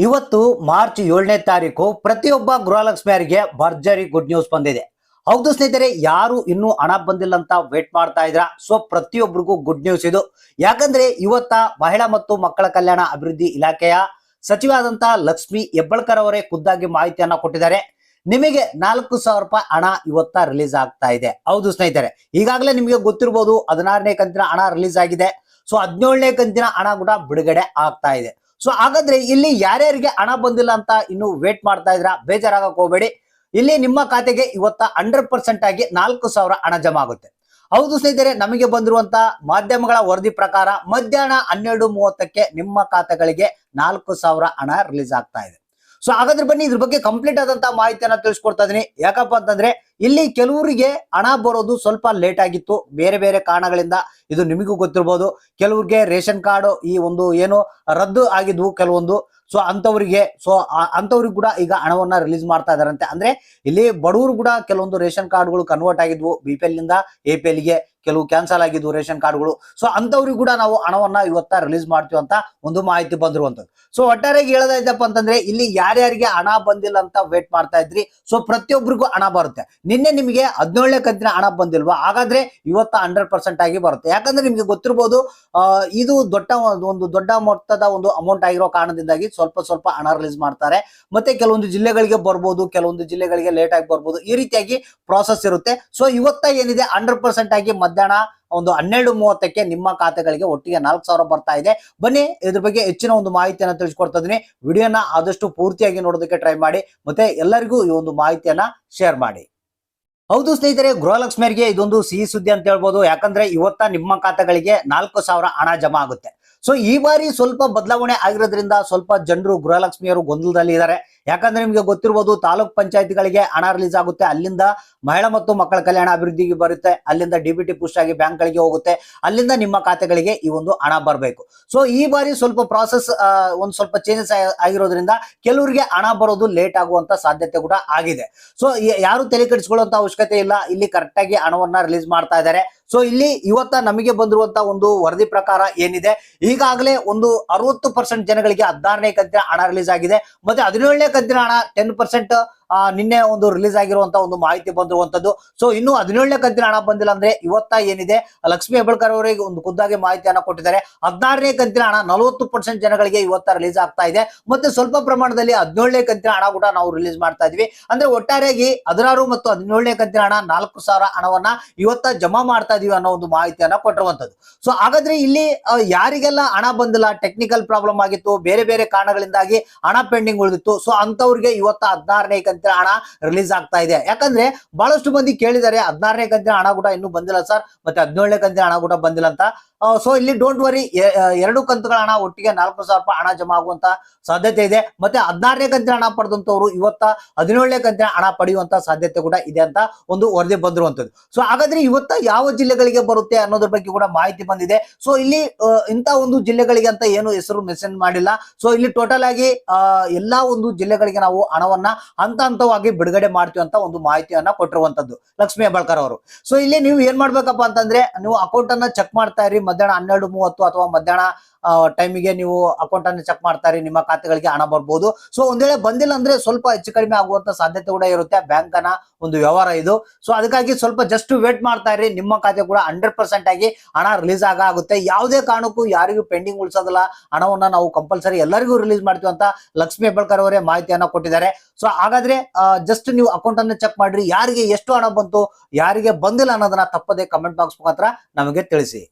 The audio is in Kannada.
ಇವತ್ತು ಮಾರ್ಚ್ 7ನೇ ತಾರೀಕು ಪ್ರತಿಯೊಬ್ಬ ಗೃಹಲಕ್ಷ್ಮಿಯರಿಗೆ ಭರ್ಜರಿ ಗುಡ್ ನ್ಯೂಸ್ ಬಂದಿದೆ. ಹೌದು ಸ್ನೇಹಿತರೆ, ಯಾರು ಇನ್ನೂ ಹಣ ಬಂದಿಲ್ಲ ಅಂತ ವೇಟ್ ಮಾಡ್ತಾ ಇದ್ರ, ಸೊ ಪ್ರತಿಯೊಬ್ಬರಿಗೂ ಗುಡ್ ನ್ಯೂಸ್ ಇದು. ಯಾಕಂದ್ರೆ ಇವತ್ತ ಮಹಿಳಾ ಮತ್ತು ಮಕ್ಕಳ ಕಲ್ಯಾಣ ಅಭಿವೃದ್ಧಿ ಇಲಾಖೆಯ ಸಚಿವಾದಂತ ಲಕ್ಷ್ಮಿ ಹೆಬ್ಬಾಳ್ಕರ್ ಅವರೇ ಖುದ್ದಾಗಿ ಮಾಹಿತಿಯನ್ನ ಕೊಟ್ಟಿದ್ದಾರೆ. ನಿಮಗೆ 4,000 ರೂಪಾಯಿ ಹಣ ಇವತ್ತ ರಿಲೀಸ್ ಆಗ್ತಾ ಇದೆ. ಹೌದು ಸ್ನೇಹಿತರೆ, ಈಗಾಗಲೇ ನಿಮಗೆ ಗೊತ್ತಿರಬಹುದು 16ನೇ ಕಂತಿನ ಹಣ ರಿಲೀಸ್ ಆಗಿದೆ. ಸೊ 17ನೇ ಕಂತಿನ ಹಣ ಕೂಡ ಬಿಡುಗಡೆ ಆಗ್ತಾ ಇದೆ. ಸೊ ಹಾಗಾದ್ರೆ ಇಲ್ಲಿ ಯಾರ್ಯಾರಿಗೆ ಹಣ ಬಂದಿಲ್ಲ ಅಂತ ಇನ್ನು ವೇಟ್ ಮಾಡ್ತಾ ಇದ್ರ, ಬೇಜಾರಾಗಕ್ ಹೋಗ್ಬೇಡಿ. ಇಲ್ಲಿ ನಿಮ್ಮ ಖಾತೆಗೆ ಇವತ್ತ 100% ಆಗಿ 4,000 ಹಣ ಜಮಾ ಆಗುತ್ತೆ. ಹೌದು ಸ್ನೇಹಿತರೆ, ನಮಗೆ ಬಂದಿರುವಂತ ಮಾಧ್ಯಮಗಳ ವರದಿ ಪ್ರಕಾರ ಮಧ್ಯಾಹ್ನ 12:30ಕ್ಕೆ ನಿಮ್ಮ ಖಾತೆಗಳಿಗೆ 4,000 ಹಣ ರಿಲೀಸ್ ಆಗ್ತಾ ಇದೆ. ಸೊ ಹಾಗಾದ್ರೆ ಬನ್ನಿ ಇದ್ರ ಬಗ್ಗೆ ಕಂಪ್ಲೀಟ್ ಆದಂತ ಮಾಹಿತಿಯನ್ನ ತಿಳಿಸ್ಕೊಡ್ತಾ ಇದೀನಿ. ಯಾಕಪ್ಪ ಅಂತಂದ್ರೆ ಇಲ್ಲಿ ಕೆಲವರಿಗೆ ಹಣ ಬರೋದು ಸ್ವಲ್ಪ ಲೇಟ್ ಆಗಿತ್ತು, ಬೇರೆ ಬೇರೆ ಕಾರಣಗಳಿಂದ. ಇದು ನಿಮಗೂ ಗೊತ್ತಿರ್ಬೋದು. ಕೆಲವ್ರಿಗೆ ರೇಷನ್ ಕಾರ್ಡ್ ಈ ಒಂದು ಏನು ರದ್ದು ಆಗಿದ್ವು ಕೆಲವೊಂದು. ಸೊ ಅಂತವ್ರಿಗೆ ಕೂಡ ಈಗ ಹಣವನ್ನ ರಿಲೀಸ್ ಮಾಡ್ತಾ ಇದಾರಂತೆ. ಅಂದ್ರೆ ಇಲ್ಲಿ ಬಡವರು ಕೂಡ ಕೆಲವೊಂದು ರೇಷನ್ ಕಾರ್ಡ್ಗಳು ಕನ್ವರ್ಟ್ ಆಗಿದ್ವು, BPL ನಿಂದ APL ಗೆ ಕೆಲವು ಕ್ಯಾನ್ಸಲ್ ಆಗಿದ್ವು ರೇಷನ್ ಕಾರ್ಡ್ಗಳು. ಸೊ ಅಂತವ್ರಿಗೆ ಕೂಡ ನಾವು ಹಣವನ್ನ ಇವತ್ತ ರಿಲೀಸ್ ಮಾಡ್ತೀವಿ ಅಂತ ಒಂದು ಮಾಹಿತಿ ಬಂದಿರುವಂತದ್ದು. ಸೊ ಒಟ್ಟಾರೆಯಾಗಿ ಹೇಳೋದಾಯ್ತಪ್ಪ ಅಂತಂದ್ರೆ ಇಲ್ಲಿ ಯಾರ್ಯಾರಿಗೆ ಹಣ ಬಂದಿಲ್ಲ ಅಂತ ವೇಟ್ ಮಾಡ್ತಾ ಇದ್ರಿ, ಸೊ ಪ್ರತಿಯೊಬ್ಬರಿಗೂ ಹಣ ಬರುತ್ತೆ. ನಿನ್ನೆ ನಿಮಗೆ 17ನೇ ಕಂತಿನ ಹಣ ಬಂದಿಲ್ವಾ, ಹಾಗಾದ್ರೆ ಇವತ್ತ 100% ಆಗಿ ಬರುತ್ತೆ. ಯಾಕಂದ್ರೆ ನಿಮ್ಗೆ ಗೊತ್ತಿರಬಹುದು, ಇದು ದೊಡ್ಡ ಮೊತ್ತದ ಒಂದು ಅಮೌಂಟ್ ಆಗಿರೋ ಕಾರಣದಿಂದಾಗಿ ಸ್ವಲ್ಪ ಹಣ ರಿಲೀಸ್ ಮಾಡ್ತಾರೆ. ಮತ್ತೆ ಕೆಲವೊಂದು ಜಿಲ್ಲೆಗಳಿಗೆ ಬರ್ಬೋದು, ಕೆಲವೊಂದು ಜಿಲ್ಲೆಗಳಿಗೆ ಲೇಟ್ ಆಗಿ ಬರ್ಬೋದು, ಈ ರೀತಿಯಾಗಿ ಪ್ರಾಸೆಸ್ ಇರುತ್ತೆ. ಸೊ ಇವತ್ತ ಏನಿದೆ 100% ಆಗಿ ಮಧ್ಯಾಹ್ನ 12:30ಕ್ಕೆ ನಿಮ್ಮ ಖಾತೆಗಳಿಗೆ ಒಟ್ಟಿಗೆ 4,000 ಬರ್ತಾ ಇದೆ. ಬನ್ನಿ ಇದ್ರ ಬಗ್ಗೆ ಹೆಚ್ಚಿನ ಒಂದು ಮಾಹಿತಿಯನ್ನ ತಿಳಿಸ್ಕೊಡ್ತಾ ಇದೀನಿ. ವಿಡಿಯೋನ ಆದಷ್ಟು ಪೂರ್ತಿಯಾಗಿ ನೋಡೋದಕ್ಕೆ ಟ್ರೈ ಮಾಡಿ, ಮತ್ತೆ ಎಲ್ಲರಿಗೂ ಈ ಒಂದು ಮಾಹಿತಿಯನ್ನ ಶೇರ್ ಮಾಡಿ. ಹೌದು ಸ್ನೇಹಿತರೆ, ಗೃಹಲಕ್ಷ್ಮಿಯರಿಗೆ ಇದೊಂದು ಸಿಹಿ ಸುದ್ದಿ ಅಂತ ಹೇಳ್ಬೋದು. ಯಾಕಂದ್ರೆ ಇವತ್ತ ನಿಮ್ಮ ಖಾತೆಗಳಿಗೆ 4,000 ಹಣ ಜಮಾ ಆಗುತ್ತೆ. ಸೊ ಈ ಬಾರಿ ಸ್ವಲ್ಪ ಬದಲಾವಣೆ ಆಗಿರೋದ್ರಿಂದ ಸ್ವಲ್ಪ ಜನರು ಗೃಹಲಕ್ಷ್ಮಿಯರು ಗೊಂದಲದಲ್ಲಿ ಇದ್ದಾರೆ. ಯಾಕಂದ್ರೆ ನಿಮ್ಗೆ ಗೊತ್ತಿರಬಹುದು, ತಾಲೂಕ್ ಪಂಚಾಯತಿಗಳಿಗೆ ಹಣ ರಿಲೀಸ್ ಆಗುತ್ತೆ, ಅಲ್ಲಿಂದ ಮಹಿಳಾ ಮತ್ತು ಮಕ್ಕಳ ಕಲ್ಯಾಣ ಅಭಿವೃದ್ಧಿಗೆ ಬರುತ್ತೆ, ಅಲ್ಲಿಂದ DBT ಪುಷ್ ಆಗಿ ಬ್ಯಾಂಕ್ಗಳಿಗೆ ಹೋಗುತ್ತೆ, ಅಲ್ಲಿಂದ ನಿಮ್ಮ ಖಾತೆಗಳಿಗೆ ಈ ಒಂದು ಹಣ ಬರಬೇಕು. ಸೊ ಈ ಬಾರಿ ಸ್ವಲ್ಪ ಪ್ರಾಸೆಸ್ ಒಂದ್ ಸ್ವಲ್ಪ ಚೇಂಜಸ್ ಆಗಿರೋದ್ರಿಂದ ಕೆಲವರಿಗೆ ಹಣ ಬರೋದು ಲೇಟ್ ಆಗುವಂತ ಸಾಧ್ಯತೆ ಕೂಡ ಆಗಿದೆ. ಸೊ ಯಾರು ತಲೆ ಕೆಡಿಸ್ಕೊಳ್ಳುವಂತ ಅವಶ್ಯಕತೆ ಇಲ್ಲ, ಇಲ್ಲಿ ಕರೆಕ್ಟ್ ಆಗಿ ಹಣವನ್ನ ರಿಲೀಸ್ ಮಾಡ್ತಾ ಇದ್ದಾರೆ. ಸೊ ಇಲ್ಲಿ ಇವತ್ತ ನಮಗೆ ಬಂದಿರುವಂತ ಒಂದು ವರದಿ ಪ್ರಕಾರ ಏನಿದೆ, ಈಗಾಗಲೇ ಒಂದು 60% ಜನಗಳಿಗೆ 16ನೇ ಕಂತಿನ ಹಣ ರಿಲೀಸ್ ಆಗಿದೆ. ಮತ್ತೆ 17ನೇ ಕಂತಿನ ಹಣ 10% ನಿನ್ನೆ ಒಂದು ರಿಲೀಸ್ ಆಗಿರುವಂತ ಒಂದು ಮಾಹಿತಿ ಬಂದಿರುವಂತದ್ದು. ಸೊ ಇನ್ನು 17ನೇ ಕಂತಿನ ಹಣ ಬಂದಿಲ್ಲ ಅಂದ್ರೆ ಇವತ್ತ ಏನಿದೆ ಲಕ್ಷ್ಮಿ ಹೆಬ್ಬಾಳ್ಕರ್ ಅವರಿಗೆ ಒಂದು ಖುದ್ದಾಗಿ ಮಾಹಿತಿಯನ್ನ ಕೊಟ್ಟಿದ್ದಾರೆ. 16ನೇ ಕಂತಿನ ಹಣ 40% ಜನಗಳಿಗೆ ಇವತ್ತ ರಿಲೀಸ್ ಆಗ್ತಾ ಇದೆ. ಮತ್ತೆ ಸ್ವಲ್ಪ ಪ್ರಮಾಣದಲ್ಲಿ 17ನೇ ಕಂತಿನ ಹಣ ಕೂಡ ನಾವು ರಿಲೀಸ್ ಮಾಡ್ತಾ ಇದೀವಿ. ಅಂದ್ರೆ ಒಟ್ಟಾರೆಯಾಗಿ 16 ಮತ್ತು 17ನೇ ಕಂತಿನ ಹಣ 4,000 ಹಣವನ್ನ ಇವತ್ತ ಜಮಾ ಮಾಡ್ತಾ ಇದೀವಿ ಅನ್ನೋ ಒಂದು ಮಾಹಿತಿಯನ್ನ ಕೊಟ್ಟಿರುವಂತದ್ದು. ಸೊ ಹಾಗಾದ್ರೆ ಇಲ್ಲಿ ಯಾರಿಗೆಲ್ಲ ಹಣ ಬಂದಿಲ್ಲ, ಟೆಕ್ನಿಕಲ್ ಪ್ರಾಬ್ಲಮ್ ಆಗಿತ್ತು, ಬೇರೆ ಬೇರೆ ಕಾರಣಗಳಿಂದಾಗಿ ಹಣ ಪೆಂಡಿಂಗ್ ಉಳಿದಿತ್ತು, ಸೊ ಅಂತವ್ರಿಗೆ ಇವತ್ತ 16ನೇ ಕಂತಿನ ಹಣ ರಿಲೀಸ್ ಆಗ್ತಾ ಇದೆ. ಯಾಕಂದ್ರೆ ಬಹಳಷ್ಟು ಮಂದಿ ಕೇಳಿದ್ದಾರೆ, 16ನೇ ಕಂತಿನ ಹಣ ಕೂಡ ಇನ್ನೂ ಬಂದಿಲ್ಲ ಸರ್, ಮತ್ತೆ 17ನೇ ಕಂತಿನ ಹಣ ಕೂಡ ಬಂದಿಲ್ಲ ಅಂತ. ಸೊ ಇಲ್ಲಿ ಡೋಂಟ್ ವರಿ, 2 ಕಂತುಗಳ ಹಣ ಒಟ್ಟಿಗೆ 4,000 ರೂಪಾಯಿ ಹಣ ಜಮಾ ಆಗುವಂತ ಸಾಧ್ಯತೆ ಇದೆ. ಮತ್ತೆ 16ನೇ ಕಂತಿನ ಹಣ ಪಡೆದಂತವ್ರು ಇವತ್ತ 17ನೇ ಕಂತಿನ ಹಣ ಪಡೆಯುವಂತ ಸಾಧ್ಯತೆ ಕೂಡ ಇದೆ ಅಂತ ಒಂದು ವರದಿ ಬಂದಿರುವಂತದ್ದು. ಸೊ ಹಾಗಾದ್ರೆ ಇವತ್ತ ಯಾವ ಜಿಲ್ಲೆಗಳಿಗೆ ಬರುತ್ತೆ ಅನ್ನೋದ್ರ ಬಗ್ಗೆ ಕೂಡ ಮಾಹಿತಿ ಬಂದಿದೆ. ಸೊ ಇಲ್ಲಿ ಇಂತ ಒಂದು ಜಿಲ್ಲೆಗಳಿಗೆ ಅಂತ ಏನು ಹೆಸರು ಮೆನ್ಷನ್ ಮಾಡಿಲ್ಲ. ಸೊ ಇಲ್ಲಿ ಟೋಟಲ್ ಆಗಿ ಎಲ್ಲಾ ಒಂದು ಜಿಲ್ಲೆಗಳಿಗೆ ನಾವು ಹಣವನ್ನ ಹಂತವಾಗಿ ಬಿಡುಗಡೆ ಮಾಡ್ತೀವಿ ಅಂತ ಒಂದು ಮಾಹಿತಿಯನ್ನ ಕೊಟ್ಟಿರುವಂತದ್ದು ಲಕ್ಷ್ಮಿ ಹೆಬ್ಬಾಳ್ಕರ್ ಅವರು. ಸೊ ಇಲ್ಲಿ ನೀವು ಏನ್ ಮಾಡ್ಬೇಕಪ್ಪ ಅಂತಂದ್ರೆ, ನೀವು ಅಕೌಂಟ್ ಅನ್ನ ಚೆಕ್ ಮಾಡ್ತಾ ಇರಿ. ಮಧ್ಯಾಹ್ನ 12:30 ಅಥವಾ ಮಧ್ಯಾಹ್ನ ಟೈಮಿಗೆ ನೀವು ಅಕೌಂಟ್ ಅನ್ನು ಚೆಕ್ ಮಾಡ್ತಾರೆ, ನಿಮ್ಮ ಖಾತೆಗಳಿಗೆ ಹಣ ಬರ್ಬೋದು. ಸೊ ಒಂದ್ ವೇಳೆ ಬಂದಿಲ್ಲ ಅಂದ್ರೆ ಸ್ವಲ್ಪ ಹೆಚ್ಚು ಕಡಿಮೆ ಆಗುವಂತ ಸಾಧ್ಯತೆ ಕೂಡ ಇರುತ್ತೆ, ಬ್ಯಾಂಕ್ ಅನ್ನ ಒಂದು ವ್ಯವಹಾರ ಇದು. ಸೊ ಅದಕ್ಕಾಗಿ ಸ್ವಲ್ಪ ಜಸ್ಟ್ ವೇಟ್ ಮಾಡ್ತಾ ಇರಿ, ನಿಮ್ಮ ಖಾತೆ ಕೂಡ 100% ಆಗಿ ಹಣ ರಿಲೀಸ್ ಆಗುತ್ತೆ. ಯಾವುದೇ ಕಾರಣಕ್ಕೂ ಯಾರಿಗೂ ಪೆಂಡಿಂಗ್ ಉಳಿಸೋದಿಲ್ಲ, ಹಣವನ್ನ ನಾವು ಕಂಪಲ್ಸರಿ ಎಲ್ಲರಿಗೂ ರಿಲೀಸ್ ಮಾಡ್ತೀವಿ ಅಂತ ಲಕ್ಷ್ಮಿ ಹೆಬ್ಬಾಳ್ಕರ್ ಅವರೇ ಮಾಹಿತಿಯನ್ನ ಕೊಟ್ಟಿದ್ದಾರೆ. ಸೊ ಹಾಗಾದ್ರೆ ಜಸ್ಟ್ ನೀವು ಅಕೌಂಟ್ ಅನ್ನು ಚೆಕ್ ಮಾಡ್ರಿ, ಯಾರಿಗೆ ಎಷ್ಟು ಹಣ ಬಂತು, ಯಾರಿಗೆ ಬಂದಿಲ್ಲ ಅನ್ನೋದನ್ನ ತಪ್ಪದೆ ಕಮೆಂಟ್ ಬಾಕ್ಸ್ ಮುಖಾಂತರ ನಮಗೆ ತಿಳಿಸಿ.